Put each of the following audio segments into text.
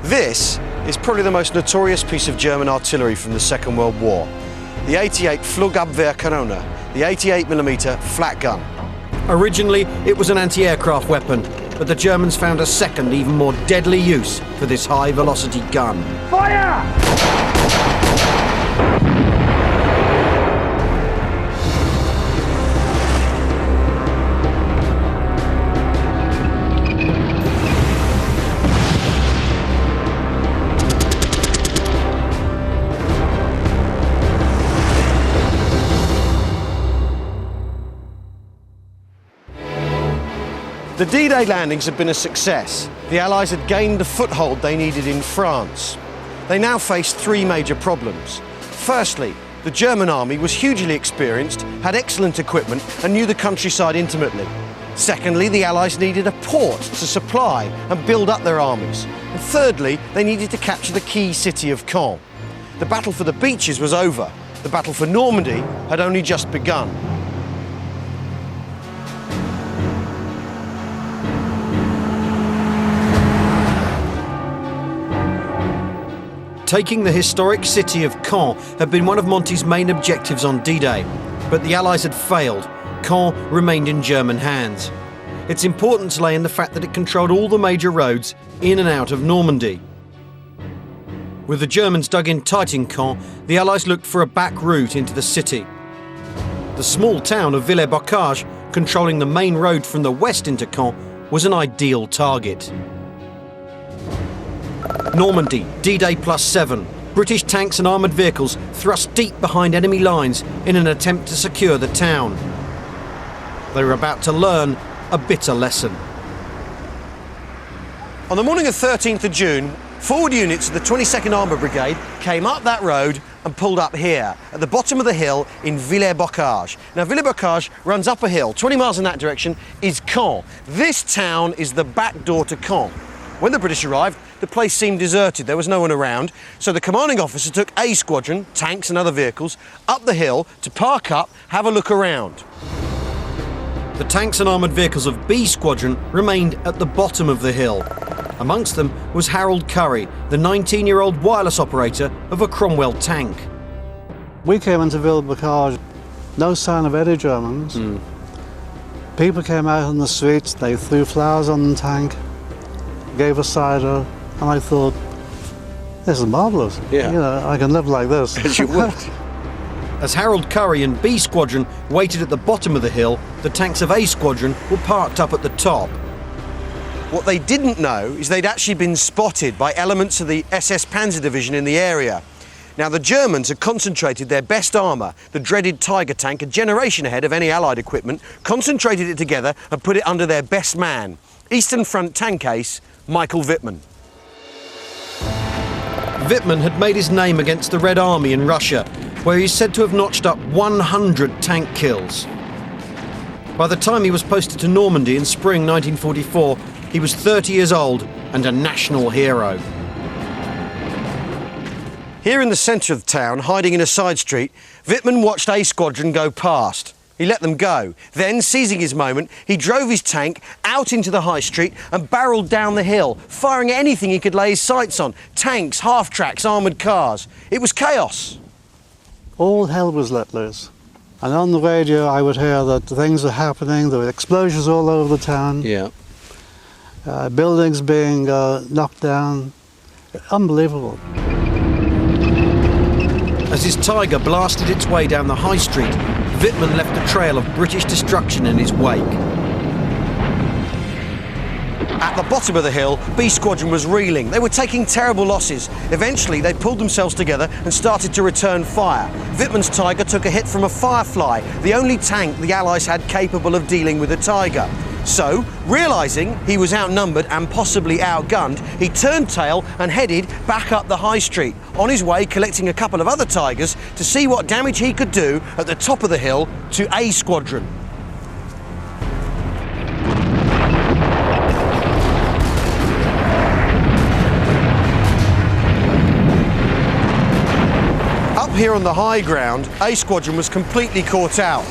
This is probably the most notorious piece of German artillery from the Second World War. The 88 Flugabwehrkanone, the 88mm flat gun. Originally, it was an anti-aircraft weapon, but the Germans found a second, even more deadly use for this high-velocity gun. Fire! The D-Day landings had been a success. The Allies had gained the foothold they needed in France. They now faced three major problems. Firstly, the German army was hugely experienced, had excellent equipment and knew the countryside intimately. Secondly, the Allies needed a port to supply and build up their armies. And thirdly, they needed to capture the key city of Caen. The battle for the beaches was over. The battle for Normandy had only just begun. Taking the historic city of Caen had been one of Monty's main objectives on D-Day, but the Allies had failed. Caen remained in German hands. Its importance lay in the fact that it controlled all the major roads in and out of Normandy. With the Germans dug in tight in Caen, the Allies looked for a back route into the city. The small town of Villers-Bocage, controlling the main road from the west into Caen, was an ideal target. Normandy, D-Day +7. British tanks and armoured vehicles thrust deep behind enemy lines in an attempt to secure the town. They were about to learn a bitter lesson. On the morning of 13th of June, forward units of the 22nd Armoured Brigade came up that road and pulled up here, at the bottom of the hill in Villers-Bocage. Now, Villers-Bocage runs up a hill. 20 miles in that direction is Caen. This town is the back door to Caen. When the British arrived, the place seemed deserted. There was no one around. So the commanding officer took A Squadron, tanks and other vehicles, up the hill to park up, have a look around. The tanks and armoured vehicles of B Squadron remained at the bottom of the hill. Amongst them was Harold Curry, the 19-year-old wireless operator of a Cromwell tank. We came into Villers-Bocage, no sign of any Germans. People came out on the streets, they threw flowers on the tank, gave us cider, and I thought, this is marvellous. Yeah. You know, I can live like this. As you would. As Harold Curry and B Squadron waited at the bottom of the hill, the tanks of A Squadron were parked up at the top. What they didn't know is they'd actually been spotted by elements of the SS Panzer Division in the area. Now, the Germans had concentrated their best armour, the dreaded Tiger tank, a generation ahead of any Allied equipment, concentrated it together and put it under their best man, Eastern Front tank ace, Michael Wittmann. Wittmann had made his name against the Red Army in Russia, where he's said to have notched up 100 tank kills. By the time he was posted to Normandy in spring 1944, he was 30 years old and a national hero. Here in the centre of the town, hiding in a side street, Wittmann watched A Squadron go past. He let them go. Then, seizing his moment, he drove his tank out into the high street and barrelled down the hill, firing at anything he could lay his sights on. Tanks, half-tracks, armoured cars. It was chaos. All hell was let loose. And on the radio I would hear that things were happening, there were explosions all over the town. Yeah. Buildings being knocked down. Unbelievable. As his Tiger blasted its way down the high street, Wittmann left a trail of British destruction in his wake. At the bottom of the hill, B Squadron was reeling. They were taking terrible losses. Eventually, they pulled themselves together and started to return fire. Wittmann's Tiger took a hit from a Firefly, the only tank the Allies had capable of dealing with a Tiger. So, realising he was outnumbered and possibly outgunned, he turned tail and headed back up the high street, on his way collecting a couple of other Tigers to see what damage he could do at the top of the hill to A Squadron. Up here on the high ground, A Squadron was completely caught out.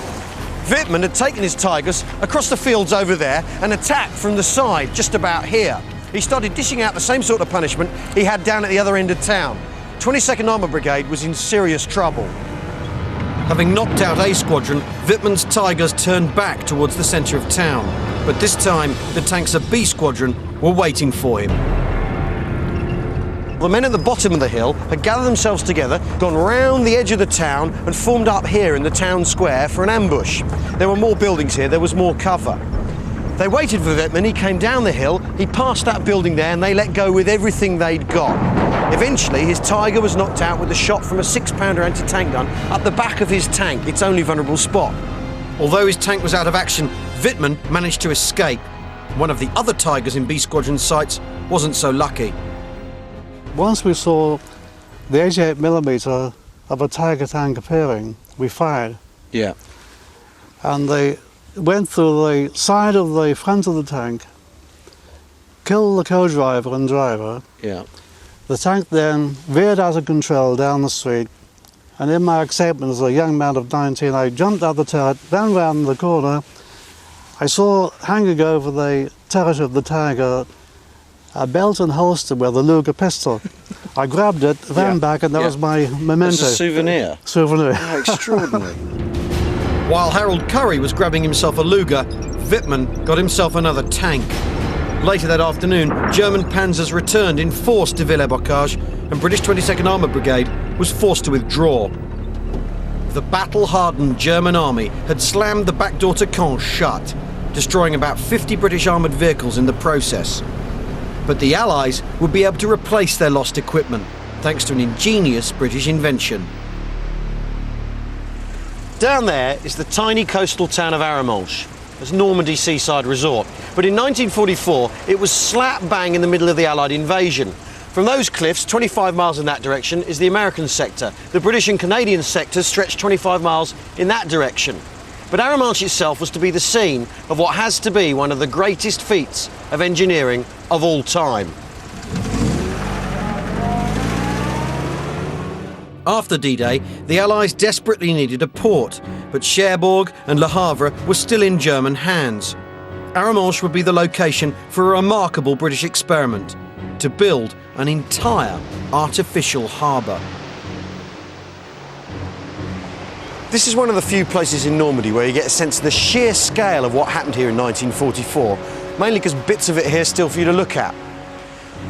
Wittmann had taken his Tigers across the fields over there and attacked from the side, just about here. he started dishing out the same sort of punishment he had down at the other end of town. 22nd Armoured Brigade was in serious trouble. Having knocked out A Squadron, Wittmann's Tigers turned back towards the centre of town. But this time, the tanks of B Squadron were waiting for him. The men at the bottom of the hill had gathered themselves together, gone round the edge of the town and formed up here in the town square for an ambush. There were more buildings here, there was more cover. They waited for Wittmann, he came down the hill, he passed that building there and they let go with everything they'd got. Eventually his Tiger was knocked out with a shot from a 6-pounder anti-tank gun at the back of his tank, its only vulnerable spot. Although his tank was out of action, Wittmann managed to escape. One of the other Tigers in B Squadron's sights wasn't so lucky. Once we saw the 88mm of a Tiger tank appearing, we fired. Yeah. And they went through the side of the front of the tank, killed the co-driver and driver. Yeah. The tank then veered out of control down the street, and in my excitement as a young man of 19, I jumped out the turret, ran round the corner. I saw hanging over the turret of the Tiger a belt and holster with a Luger pistol. I grabbed it, ran back, and that was my memento. It's a souvenir. Souvenir. Oh, extraordinary. While Harold Curry was grabbing himself a Luger, Wittmann got himself another tank. Later that afternoon, German panzers returned in force to Villers-Bocage, and British 22nd Armoured Brigade was forced to withdraw. The battle-hardened German army had slammed the back door to Caen shut, destroying about 50 British armoured vehicles in the process. But the Allies would be able to replace their lost equipment, thanks to an ingenious British invention. Down there is the tiny coastal town of Arromanches, as Normandy seaside resort. But in 1944, it was slap bang in the middle of the Allied invasion. From those cliffs, 25 miles in that direction, is the American sector. The British and Canadian sectors stretched 25 miles in that direction. But Arromanches itself was to be the scene of what has to be one of the greatest feats of engineering of all time. After D-Day, the Allies desperately needed a port, but Cherbourg and Le Havre were still in German hands. Arromanches would be the location for a remarkable British experiment, to build an entire artificial harbour. This is one of the few places in Normandy where you get a sense of the sheer scale of what happened here in 1944, mainly because bits of it here still for you to look at.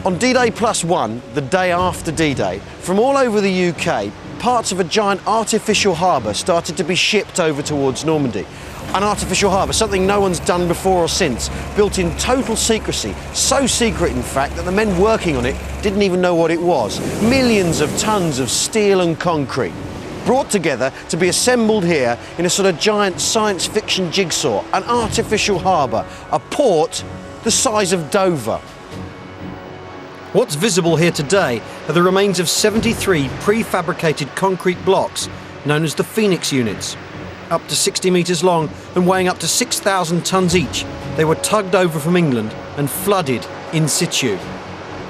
On D-Day +1, the day after D-Day, from all over the UK, parts of a giant artificial harbour started to be shipped over towards Normandy. An artificial harbour, something no one's done before or since, built in total secrecy, so secret in fact that the men working on it didn't even know what it was. Millions of tons of steel and concrete, brought together to be assembled here in a sort of giant science fiction jigsaw, an artificial harbour, a port the size of Dover. What's visible here today are the remains of 73 prefabricated concrete blocks known as the Phoenix units. Up to 60 metres long and weighing up to 6,000 tonnes each, they were tugged over from England and flooded in situ.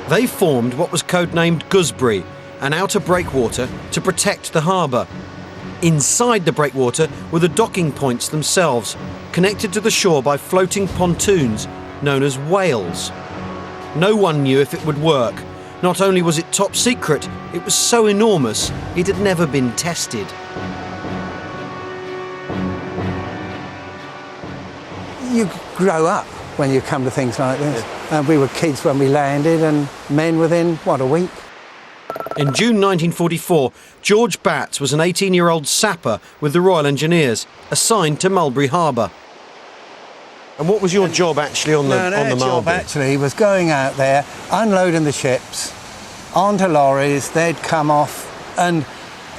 They formed what was codenamed Gooseberry, an outer breakwater to protect the harbour. Inside the breakwater were the docking points themselves, connected to the shore by floating pontoons known as whales. No one knew if it would work. Not only was it top secret, it was so enormous it had never been tested. You grow up when you come to things like this. We were kids when we landed and men within, a week. In June 1944, George Batts was an 18-year-old sapper with the Royal Engineers, assigned to Mulberry Harbour. And what was your job actually on the Mulberry? Our job actually was going out there, unloading the ships onto lorries. They'd come off, and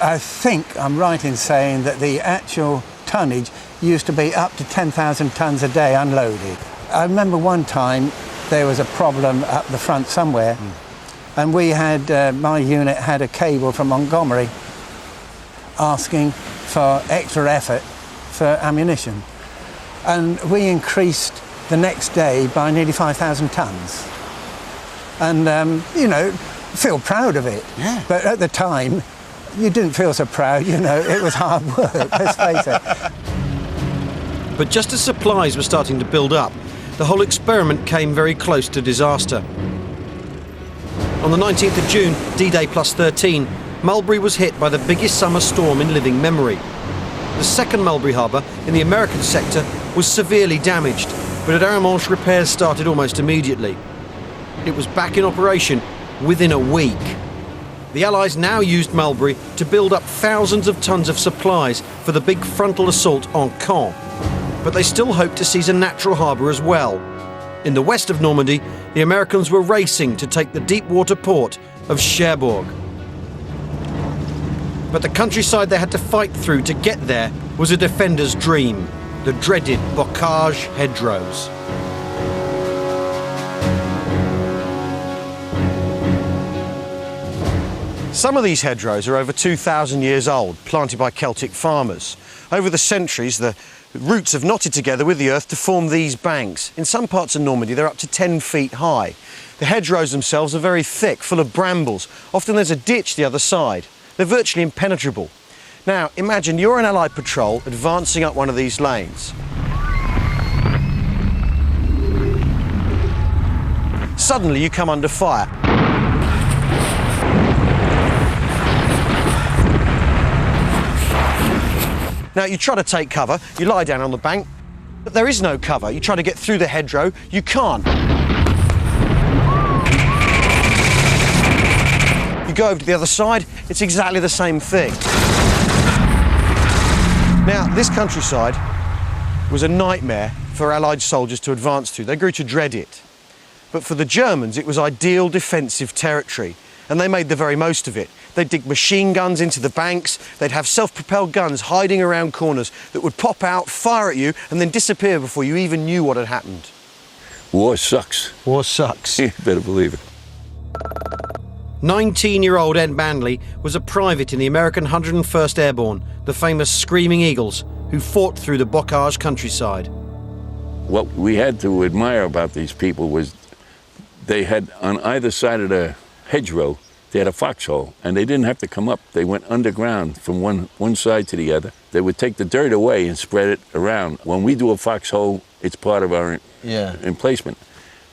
I think I'm right in saying that the actual tonnage used to be up to 10,000 tonnes a day unloaded. I remember one time there was a problem up the front somewhere, and we had, my unit had a cable from Montgomery asking for extra effort for ammunition. And we increased the next day by nearly 5,000 tonnes. And, feel proud of it. Yeah. But at the time, you didn't feel so proud, it was hard work, let's face it. But just as supplies were starting to build up, the whole experiment came very close to disaster. On the 19th of June, D-Day plus 13, Mulberry was hit by the biggest summer storm in living memory. The second Mulberry Harbour in the American sector was severely damaged, but at Arromanches repairs started almost immediately. It was back in operation within a week. The Allies now used Mulberry to build up thousands of tons of supplies for the big frontal assault on Caen. But they still hoped to seize a natural harbour as well. In the west of Normandy, the Americans were racing to take the deep water port of Cherbourg. But the countryside they had to fight through to get there was a defender's dream, the dreaded bocage hedgerows. Some of these hedgerows are over 2,000 years old, planted by Celtic farmers. Over the centuries, the roots have knotted together with the earth to form these banks. In some parts of Normandy, they're up to 10 feet high. The hedgerows themselves are very thick, full of brambles. Often there's a ditch the other side. They're virtually impenetrable. Now, imagine you're an Allied patrol advancing up one of these lanes. Suddenly, you come under fire. Now, you try to take cover, you lie down on the bank, but there is no cover. You try to get through the hedgerow, you can't. You go over to the other side, it's exactly the same thing. Now, this countryside was a nightmare for Allied soldiers to advance through. They grew to dread it. But for the Germans, it was ideal defensive territory, and they made the very most of it. They'd dig machine guns into the banks, they'd have self-propelled guns hiding around corners that would pop out, fire at you, and then disappear before you even knew what had happened. War sucks. War sucks. You better believe it. 19-year-old Ed Manley was a private in the American 101st Airborne, the famous Screaming Eagles, who fought through the bocage countryside. What we had to admire about these people was they had, on either side of the hedgerow, they had a foxhole, and they didn't have to come up. They went underground from one side to the other. They would take the dirt away and spread it around. When we do a foxhole, it's part of our emplacement.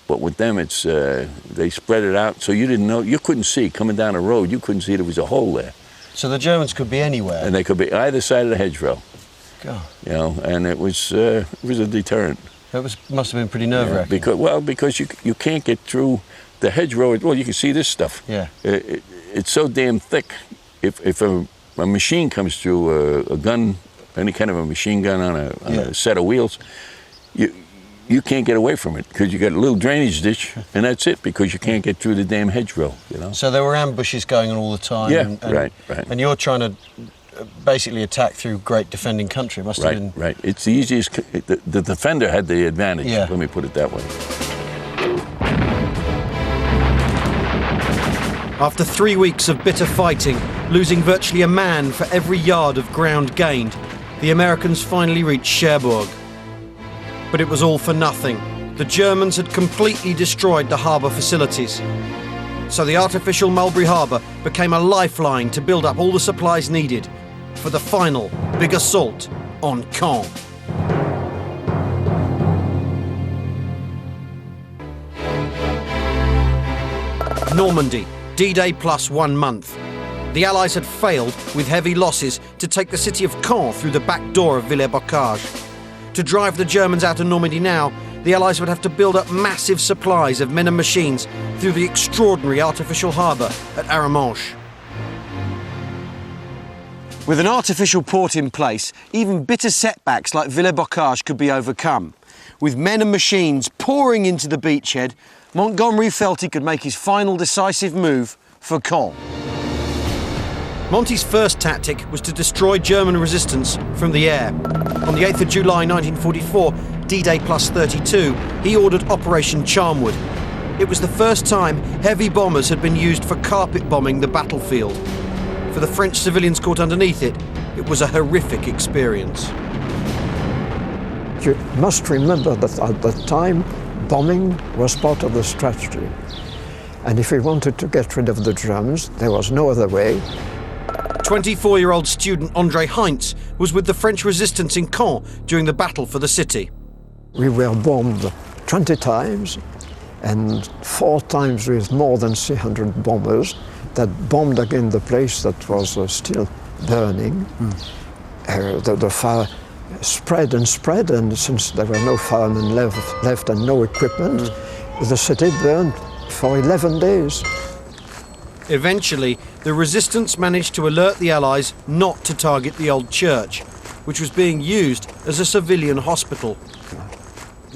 But with them, it's they spread it out, so you didn't know, you couldn't see coming down the road. You couldn't see there was a hole there. So the Germans could be anywhere. And they could be either side of the hedgerow. God. You know, and it was a deterrent. It must have been pretty nerve-wracking. Yeah, because you can't get through the hedgerow. Well, you can see this stuff. Yeah. It's so damn thick. If a machine comes through, a gun, any kind of a machine gun on a set of wheels, you can't get away from it because you got a little drainage ditch, and that's it, because you can't get through the damn hedgerow. You know. So there were ambushes going on all the time. Yeah, right. And you're trying to basically attack through great defending country. It must have been. Right. It's the easiest. The defender had the advantage. Yeah. Let me put it that way. After 3 weeks of bitter fighting, losing virtually a man for every yard of ground gained, the Americans finally reached Cherbourg. But it was all for nothing. The Germans had completely destroyed the harbour facilities. So the artificial Mulberry Harbour became a lifeline to build up all the supplies needed for the final big assault on Caen. Normandy, D-Day plus 1 month. The Allies had failed, with heavy losses, to take the city of Caen through the back door of Villers-Bocage. To drive the Germans out of Normandy now, the Allies would have to build up massive supplies of men and machines through the extraordinary artificial harbour at Arromanches. With an artificial port in place, even bitter setbacks like Villers-Bocage could be overcome. With men and machines pouring into the beachhead, Montgomery felt he could make his final decisive move for Caen. Monty's first tactic was to destroy German resistance from the air. On the 8th of July 1944, D-Day plus 32, he ordered Operation Charmwood. It was the first time heavy bombers had been used for carpet bombing the battlefield. For the French civilians caught underneath it, it was a horrific experience. You must remember that at the time, bombing was part of the strategy. And if we wanted to get rid of the Germans, there was no other way. 24-year-old student André Heinz was with the French resistance in Caen during the battle for the city. We were bombed 20 times, and 4 times with more than 300 bombers that bombed again the place that was still burning. The fire spread and spread, and since there were no firemen left and no equipment, the city burned for 11 days. Eventually, the resistance managed to alert the Allies not to target the old church, which was being used as a civilian hospital.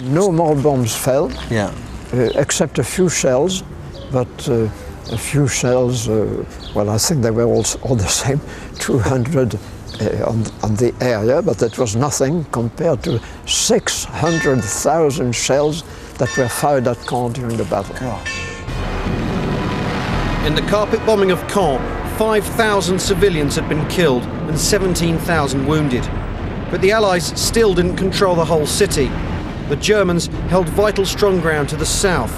No more bombs fell, Yeah. Except a few shells, but a few shells, well, I think they were all the same, 200 on the area, but that was nothing compared to 600,000 shells that were fired at Caen during the battle. In the carpet bombing of Caen, 5,000 civilians had been killed and 17,000 wounded. But the Allies still didn't control the whole city. The Germans held vital strong ground to the south.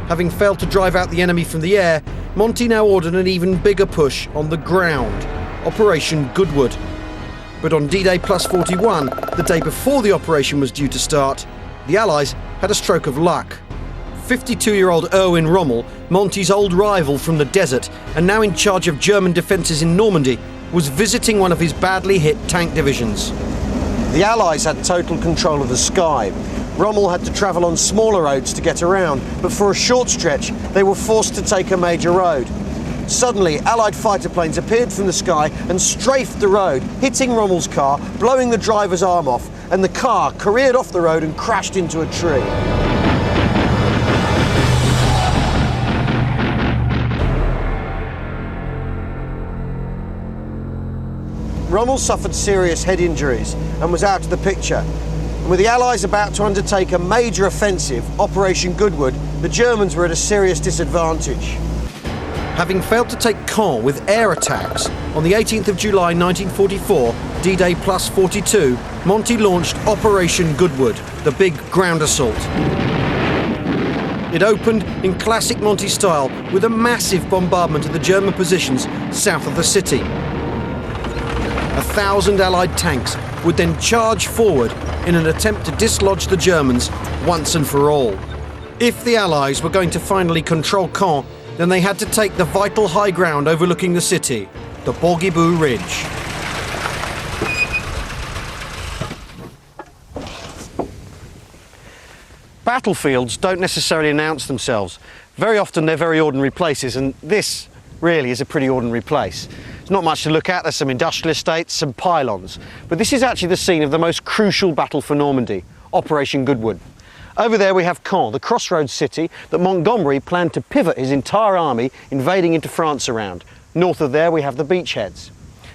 Having failed to drive out the enemy from the air, Monty now ordered an even bigger push on the ground, Operation Goodwood. But on D-Day plus 41, the day before the operation was due to start, the Allies had a stroke of luck. 52-year-old Erwin Rommel, Monty's old rival from the desert and now in charge of German defences in Normandy, was visiting one of his badly hit tank divisions. The Allies had total control of the sky. Rommel had to travel on smaller roads to get around, but for a short stretch they were forced to take a major road. Suddenly, Allied fighter planes appeared from the sky and strafed the road, hitting Rommel's car, blowing the driver's arm off, and the car careered off the road and crashed into a tree. Rommel suffered serious head injuries and was out of the picture. And with the Allies about to undertake a major offensive, Operation Goodwood, the Germans were at a serious disadvantage. Having failed to take Caen with air attacks, on the 18th of July 1944, D-Day plus 42, Monty launched Operation Goodwood, the big ground assault. It opened in classic Monty style with a massive bombardment of the German positions south of the city. 1,000 Allied tanks would then charge forward in an attempt to dislodge the Germans once and for all. If the Allies were going to finally control Caen, then they had to take the vital high ground overlooking the city, the Bourguiba Ridge. Battlefields don't necessarily announce themselves. Very often they're very ordinary places, and this really is a pretty ordinary place. There's not much to look at. There's some industrial estates, some pylons. But this is actually the scene of the most crucial battle for Normandy, Operation Goodwood. Over there we have Caen, the crossroads city that Montgomery planned to pivot his entire army invading into France around. North of there we have the beachheads.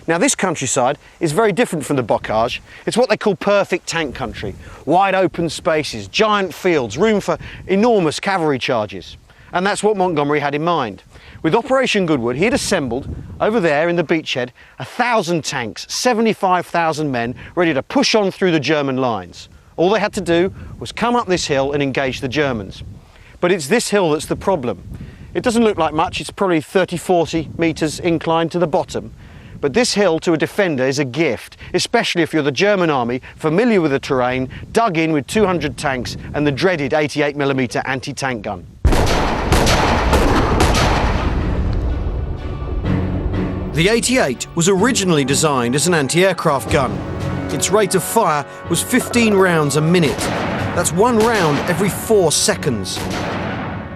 Now this countryside is very different from the bocage. It's what they call perfect tank country. Wide open spaces, giant fields, room for enormous cavalry charges. And that's what Montgomery had in mind. With Operation Goodwood, he'd assembled, over there in the beachhead, 1,000 tanks, 75,000 men, ready to push on through the German lines. All they had to do was come up this hill and engage the Germans. But it's this hill that's the problem. It doesn't look like much, it's probably 30-40 metres inclined to the bottom. But this hill to a defender is a gift, especially if you're the German army, familiar with the terrain, dug in with 200 tanks and the dreaded 88mm anti-tank gun. The 88 was originally designed as an anti-aircraft gun. Its rate of fire was 15 rounds a minute. That's 1 round every 4 seconds.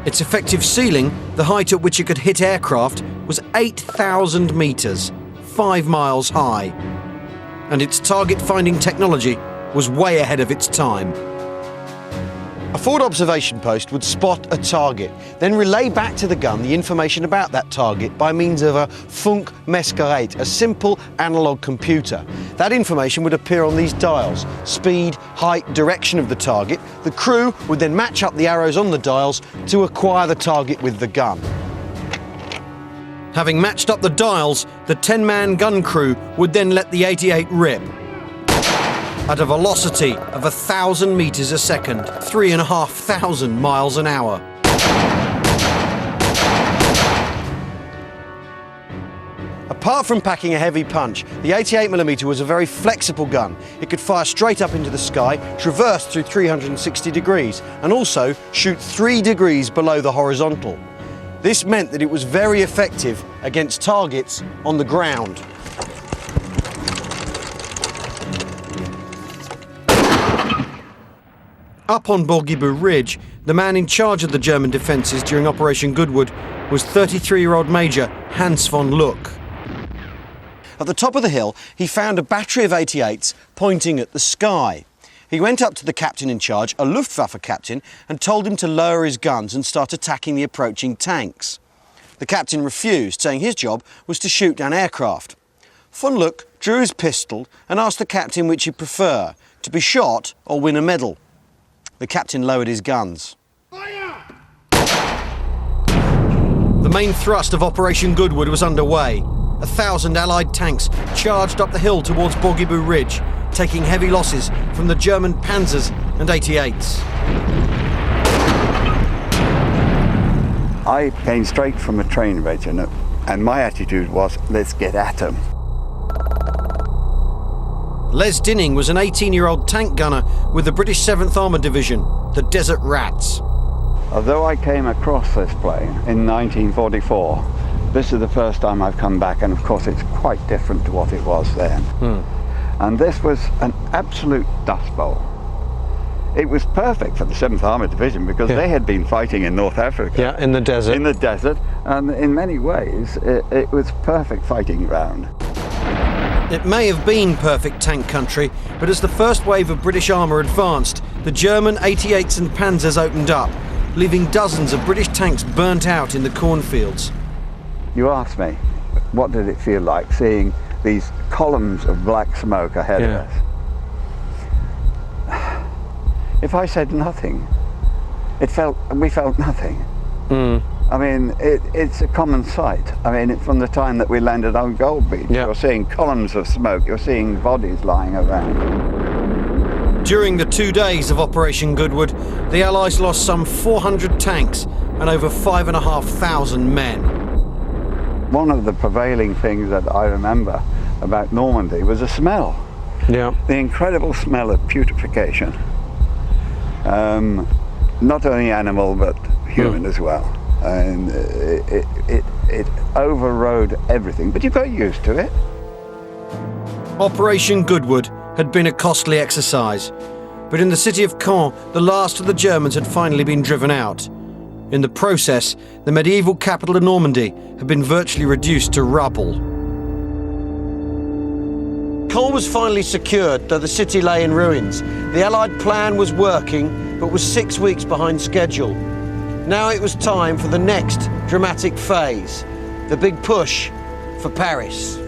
Its effective ceiling, the height at which it could hit aircraft, was 8,000 metres, 5 miles high. And its target-finding technology was way ahead of its time. A forward observation post would spot a target, then relay back to the gun the information about that target by means of a Funkmessgerät, a simple analog computer. That information would appear on these dials: speed, height, direction of the target. The crew would then match up the arrows on the dials to acquire the target with the gun. Having matched up the dials, the 10-man gun crew would then let the 88 rip at a velocity of 1,000 metres a second, 3,500 miles an hour. Apart from packing a heavy punch, the 88mm was a very flexible gun. It could fire straight up into the sky, traverse through 360 degrees, and also shoot 3 degrees below the horizontal. This meant that it was very effective against targets on the ground. Up on Bourguiba Ridge, the man in charge of the German defences during Operation Goodwood was 33-year-old Major Hans von Luck. At the top of the hill, he found a battery of 88s pointing at the sky. He went up to the captain in charge, a Luftwaffe captain, and told him to lower his guns and start attacking the approaching tanks. The captain refused, saying his job was to shoot down aircraft. Von Luck drew his pistol and asked the captain which he'd prefer, to be shot or win a medal. The captain lowered his guns. Fire! The main thrust of Operation Goodwood was underway. 1,000 Allied tanks charged up the hill towards Bourguiba Ridge, taking heavy losses from the German Panzers and 88s. I came straight from a training regiment, and my attitude was, let's get at them. Les Dinning was an 18-year-old tank gunner with the British 7th Armoured Division, the Desert Rats. Although I came across this plane in 1944, this is the first time I've come back, and of course it's quite different to what it was then. And this was an absolute dust bowl. It was perfect for the 7th Armoured Division because they had been fighting in North Africa. Yeah, in the desert. In the desert, and in many ways it was perfect fighting ground. It may have been perfect tank country, but as the first wave of British armour advanced, the German 88s and Panzers opened up, leaving dozens of British tanks burnt out in the cornfields. You asked me, what did it feel like seeing these columns of black smoke ahead of us? If I said nothing, we felt nothing. I mean, it's a common sight. I mean, from the time that we landed on Gold Beach, you're seeing columns of smoke, you're seeing bodies lying around. During the 2 days of Operation Goodwood, the Allies lost some 400 tanks and over 5,500 men. One of the prevailing things that I remember about Normandy was the smell. Yeah. The incredible smell of putrefaction. Not only animal, but human as well. And it overrode everything, but you got used to it. Operation Goodwood had been a costly exercise, but in the city of Caen, the last of the Germans had finally been driven out. In the process, the medieval capital of Normandy had been virtually reduced to rubble. Caen was finally secured, though the city lay in ruins. The Allied plan was working, but was 6 weeks behind schedule. Now it was time for the next dramatic phase, the big push for Paris.